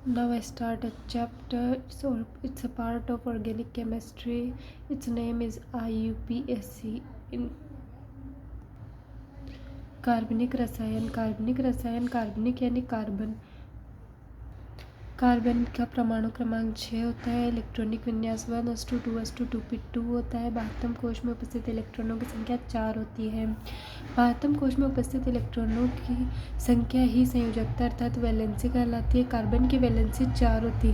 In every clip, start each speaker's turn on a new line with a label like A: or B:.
A: Now I start a chapter. So it's a part of organic chemistry. Its name is IUPAC. In कार्बनिक रसायन। कार्बनिक यानी carbon. Carbon का परमाणु क्रमांक 6 होता है। इलेक्ट्रॉनिक विन्यास 1s2 2s2 2p2 होता है। 72 कोश में उपस्थित इलेक्ट्रॉनों की संख्या 4 होती है। 72 कोश में उपस्थित इलेक्ट्रॉनों की संख्या ही संयोजकता अर्थात वैलेंसी कहलाती है। कार्बन की वैलेंसी 4 होती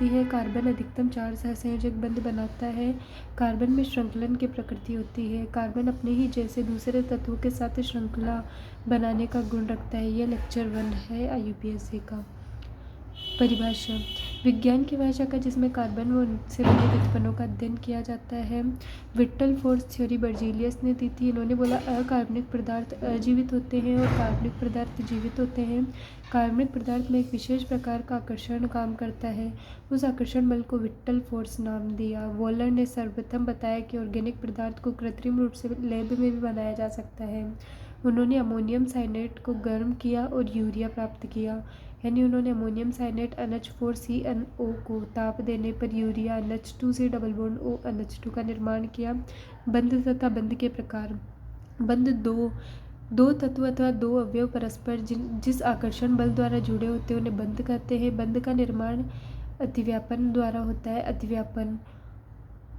A: है। कार्बन अधिकतम 4 सहसंयोजक बंध बनाता है। कार्बन में श्रृंखलन की प्रकृति होती है। कार्बन अपने ही जैसे दूसरे तत्वों के साथ श्रृंखला बनाने का गुण रखता है। यह लेक्चर 1 है IUPAC का। परिभाषा। विज्ञान की भाषा का जिसमें कार्बन व उनसे बने वित्पन्नों का अध्ययन किया जाता है। विट्टल फोर्स थ्योरी बर्जीलियस ने दी थी। इन्होंने बोला अकार्बनिक पदार्थ अजीवित होते हैं और कार्बनिक पदार्थ जीवित होते हैं। कार्बनिक पदार्थ में एक विशेष प्रकार का आकर्षण काम करता है। उस आकर्षण बल को विट्टल फोर्स नाम दिया। वॉलर ने सर्वप्रथम बताया कि ऑर्गेनिक पदार्थ को कृत्रिम रूप से लैब में भी बनाया जा सकता है। उन्होंने अमोनियम साइनेट को गर्म किया और यूरिया प्राप्त किया। यानी उन्होंने अमोनियम साइनेट NH4CnO को ताप देने पर यूरिया NH2 से डबल बॉन्ड ONH2 का निर्माण किया। बंध तथा बंध के प्रकार। बंध दो तत्व अथवा दो अवयव परस्पर जिस आकर्षण बल द्वारा जुड़े होते हैं उन्हें बंध कहते हैं। बंध का निर्माण अतिव्यापन द्वारा होता है। अतिव्यापन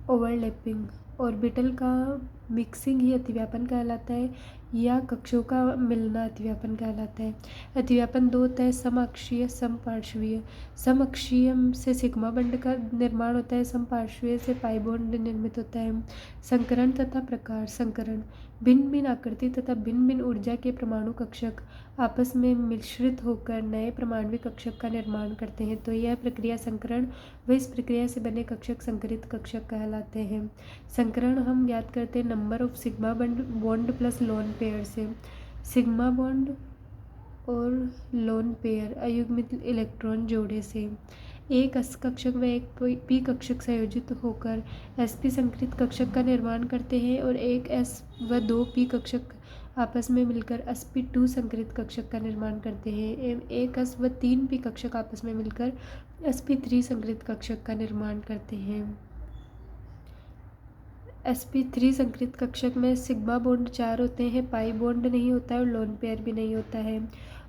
A: ओवरलैपिंग। ऑर्बिटल का मिक्सिंग ही अतिव्यापन कहलाता है या कक्षों का मिलना अतिव्यापन कहलाता है। अतिव्यापन दो होता है, समअक्षीय समपार्श्वीय। समअक्षीय से सिग्मा बॉन्ड का निर्माण होता है। समपार्श्वीय से पाई बॉन्ड निर्मित होता है। संकरण तथा प्रकार। संकरण भिन्न भिन्न आकृति तथा भिन्न भिन्न ऊर्जा के परमाणु कक्षक आपस में मिश्रित होकर नए परमाणु कक्षक का निर्माण करते हैं, तो यह प्रक्रिया संकरण व इस प्रक्रिया से बने कक्षक संकरित कक्षक कहलाते हैं। संकरण हम ज्ञात करते हैं number of sigma bond plus lone pair से। सिग्मा बॉन्ड और लोन पेयर अयुग्मित इलेक्ट्रॉन जोड़े से। एक s कक्षक व एक p कक्षक संयोजित होकर sp संकरित कक्षक का निर्माण करते हैं और एक s व दो p कक्षक आपस में मिलकर sp2 संकरित कक्षक का निर्माण करते हैं एवं एक s व 3 p कक्षक आपस में मिलकर sp3 संकरित कक्षक का निर्माण करते हैं। sp3 संकरित कक्षक में सिग्मा बॉन्ड 4 होते हैं, पाई बॉन्ड नहीं होता है और लोन पेयर भी नहीं होता है।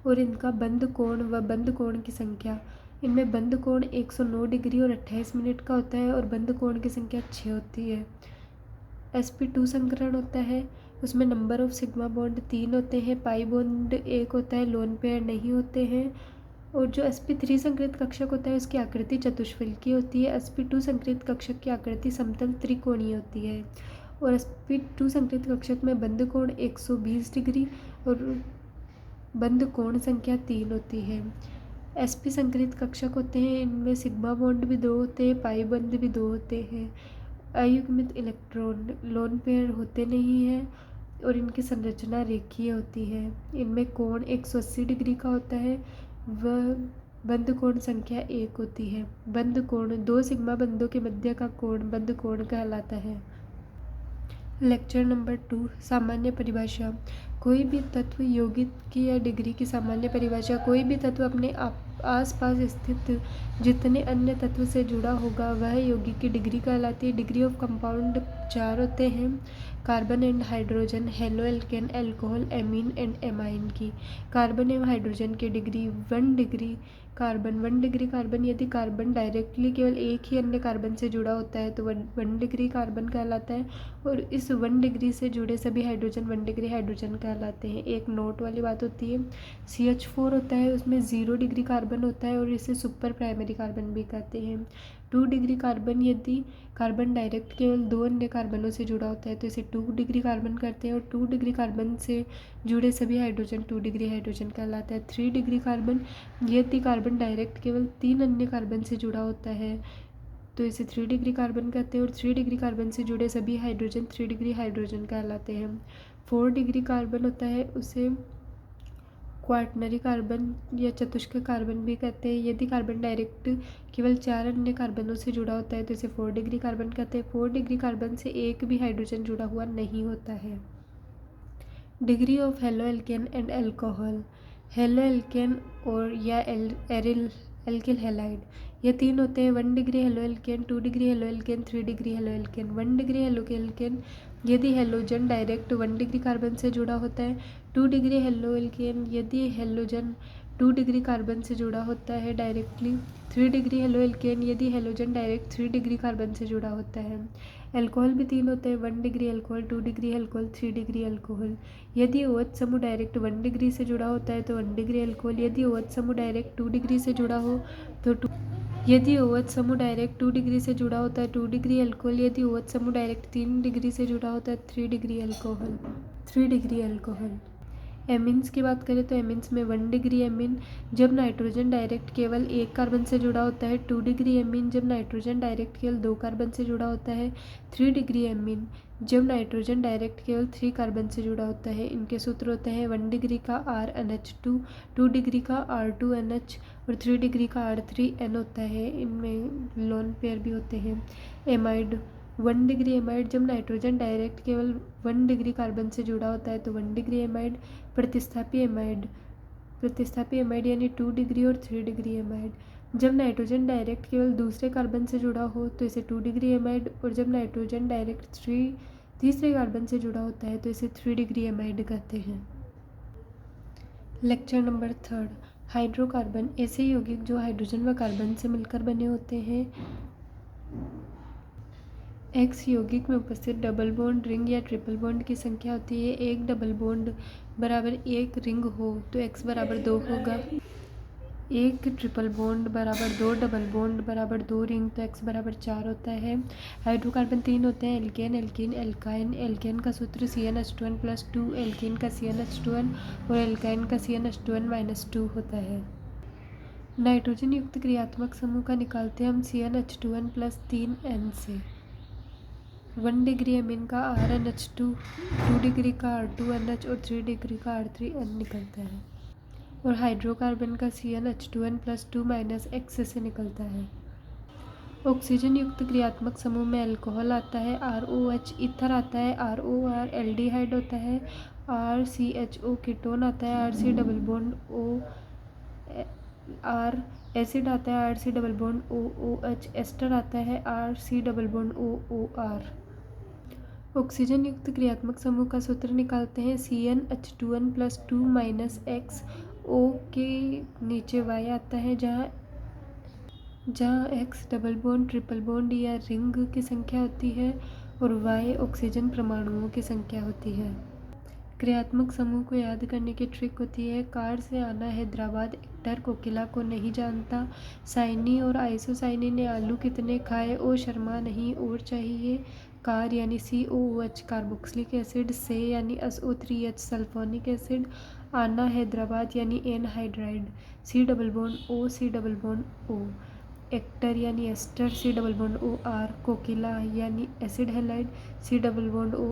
A: और इनका बंध कोण व बंध कोण की संख्या। इनमें बंध कोण 109 डिग्री और 28 मिनट का होता है और बंध कोण की संख्या 6 होती है। sp2 संकरण होता है, उसमें नंबर ऑफ सिग्मा बॉन्ड 3 होते हैं, पाई बॉन्ड 1 होता है, लोन पेयर नहीं होते हैं। और जो sp3 संकरित कक्षक होता है उसकी आकृति चतुष्फलकीय होती है। sp2 संकरित कक्षक की आकृति समतल त्रिकोणीय होती है और sp2 संकरित कक्षक में बंध कोण 120 डिग्री और बंध कोण संख्या 3 होती है। sp संकरित कक्षक होते हैं, इनमें सिग्मा बॉन्ड भी 2 होते हैं, पाई बॉन्ड भी 2 होते हैं। अयुग्मित इलेक्ट्रॉन लोन पेयर होते नहीं हैं और इनकी संरचना रेखीय होती है। इनमें कोण 180 डिग्री का होता है व बंध कोण संख्या 1 होती है। बंध कोण दो सिग्मा बंधों के मध्य का कोण बंध कोण कहलाता है। लेक्चर नंबर 2 सामान्य परिभाषा। कोई भी तत्व यौगिक की या डिग्री की सामान्य परिभाषा। कोई भी तत्व अपने आसपास स्थित जितने अन्य तत्व से जुड़ा होगा वह यौगिक की डिग्री कहलाती है। डिग्री ऑफ कंपाउंड 4 होते हैं, carbon and hydrogen, halo alkane, alcohol, amine and amine की। कार्बन एवं हाइड्रोजन की degree 1 degree carbon. 1 degree carbon यदि कार्बन डायरेक्टली केवल एक ही अन्य कार्बन से जुड़ा होता है तो 1 डिग्री कार्बन कहलाता है और इस 1 डिग्री से जुड़े सभी हाइड्रोजन 1 डिग्री हाइड्रोजन कहलाते हैं। एक नोट वाली बात होती है, CH4 होता है उसमें 0 डिग्री कार्बन होता है और इसे सुपर प्राइमरी कार्बन भी कहते हैं। 2 डिग्री कार्बन यदि कार्बन डायरेक्ट केवल 2 अन्य कार्बनों से जुड़ा होता है तो इसे 2 डिग्री कार्बन कहते हैं और 2 डिग्री कार्बन से जुड़े सभी हाइड्रोजन 2 डिग्री हाइड्रोजन कहलाता है। 3 डिग्री कार्बन यदि कार्बन डायरेक्ट केवल 3 अन्य कार्बन से जुड़ा होता है तो इसे 3 डिग्री कार्बन कहते हैं और 3 डिग्री कार्बन से जुड़े सभी हाइड्रोजन 3 डिग्री हाइड्रोजन कहलाते हैं। 4 डिग्री कार्बन होता है उसे क्वाटनरी कार्बन या चतुष्क कार्बन भी कहते हैं। यदि कार्बन डायरेक्ट केवल 4 अन्य कार्बनों से जुड़ा होता है तो इसे 4 डिग्री कार्बन कहते हैं। 4 डिग्री कार्बन से एक भी हाइड्रोजन जुड़ा हुआ नहीं होता है। Degree of halo alkane and alcohol. Halo alkane और या एरिल एल्किल हैलाइड। ये 3 होते हैं 1 degree halo alkane, 2 degree halo alkane, 3 degree halo alkane. 1 degree halo alkane यदि हेलोजन डायरेक्ट 1 डिग्री कार्बन से जुड़ा होता है। 2 डिग्री हेलो एल्केन यदि हेलोजन 2 डिग्री कार्बन से जुड़ा होता है डायरेक्टली। 3 डिग्री हेलो एल्केन यदि हेलोजन डायरेक्ट 3 डिग्री कार्बन से जुड़ा होता है। अल्कोहल भी 3 होते हैं 1 degree alcohol, 2 degree alcohol, 3 degree alcohol. यदि OH समूह डायरेक्ट 1 डिग्री से जुड़ा होता है तो 1 डिग्री अल्कोहल। यदि OH समूह डायरेक्ट 2 डिग्री से जुड़ा हो तो यदि OH समूह डायरेक्ट 2 डिग्री से जुड़ा होता है 2 डिग्री अल्कोहल। यदि OH समूह डायरेक्ट 3 डिग्री से जुड़ा होता है 3 डिग्री अल्कोहल। 3 degree alcohol. एमिन्स की बात करें तो एमिन्स में 1 डिग्री एमिन जब नाइट्रोजन डायरेक्ट केवल 1 कार्बन से जुड़ा होता है। 2 डिग्री एमिन जब नाइट्रोजन डायरेक्ट केवल 2 कार्बन से जुड़ा होता है। 3 डिग्री एमिन जब नाइट्रोजन डायरेक्ट केवल 3 कार्बन से जुड़ा होता है। इनके सूत्र होते हैं 1 डिग्री का RNH2, 2 डिग्री का R2NH और 3 डिग्री का R3N होता है। इनमें लोन पेयर भी होते हैं। एमाइड 1 डिग्री एमाइड जब नाइट्रोजन डायरेक्ट केवल 1 डिग्री कार्बन से जुड़ा होता है तो 1 डिग्री एमाइड। प्रतिस्थापी एमाइड यानी 2 डिग्री और 3 डिग्री एमाइड जब नाइट्रोजन डायरेक्ट केवल दूसरे कार्बन से जुड़ा हो तो इसे 2 डिग्री एमाइड, और जब नाइट्रोजन डायरेक्ट तीसरे कार्बन से जुड़ा होता है तो इसे 3 डिग्री एमाइड कहते हैं। लेक्चर नंबर 3 हाइड्रोकार्बन ऐसे यौगिक जो हाइड्रोजन व कार्बन से मिलकर बने होते हैं। एक्स यौगिक में उपस्थित डबल बॉन्ड रिंग या ट्रिपल बॉन्ड की संख्या होती है। एक डबल बॉन्ड बराबर एक रिंग हो तो x बराबर 2 होगा। एक ट्रिपल बॉन्ड बराबर 2 डबल बॉन्ड बराबर 2 रिंग तो x बराबर 4 होता है। हाइड्रोकार्बन 3 होते हैं एल्केन, एल्कीन, एल्काइन। एल्केन का सूत्र CnH2n+2, एल्कीन का CnH2n और एल्काइन का CnH2n-2 होता है। नाइट्रोजन युक्त क्रियात्मक समूह का निकालते हैं हम CnH2n+3n से। 1 डिग्री एमिन का RNH2, 2 डिग्री का R2NH और 3 डिग्री का R3N निकलता है, और हाइड्रोकार्बन का CnH2n+2 X से निकलता है। ऑक्सीजन युक्त क्रियात्मक समूह में अल्कोहल आता है, ROH ईथर आता है, ROR एल्डिहाइड होता है, RCHO कीटोन आता है, RC double bond R acid आता है, RC double bond OOH ester आता है, RC double bond OOR। Oxygen युक्त क्रियात्मक समूह का सूत्र निकालते हैं CnH2n+2 X। O के नीचे Y आता है जहाँ X double bond, triple bond या रिंग की संख्या होती है और Y ऑक्सीजन परमाणुओं की संख्या होती है। क्रियात्मक समूह को याद करने की ट्रिक होती है। कार से आना हैदराबाद एक्टर कोकिला को नहीं जानता। साइनी और आइसोसाइनी ने आलू कितने खाए। ओ शर्मा नहीं और चाहिए। कार यानी COOH कार्बोक्सिलिक एसिड, से यानी SO3H सल्फोनिक एसिड, आना हैदराबाद यानी anhydride, C double bond O, C double bond O, actor यानी ester, C double bond OR, Kokila यानी acid halide, C double bond O।